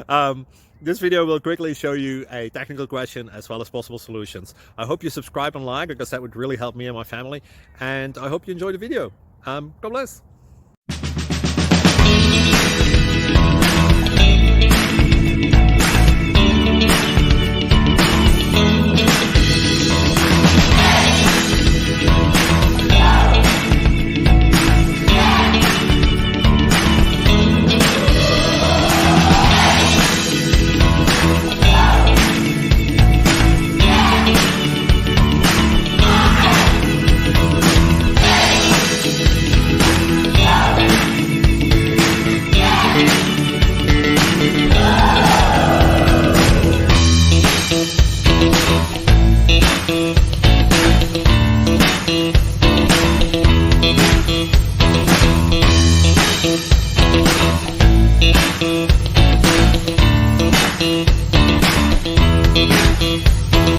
um, this video will quickly show you a technical question as well as possible solutions. I hope you subscribe and like, because that would really help me and my family. And I hope you enjoy the video. God bless.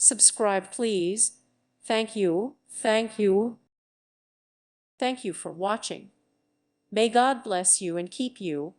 Subscribe, please. Thank you. Thank you. Thank you for watching. May God bless you and keep you.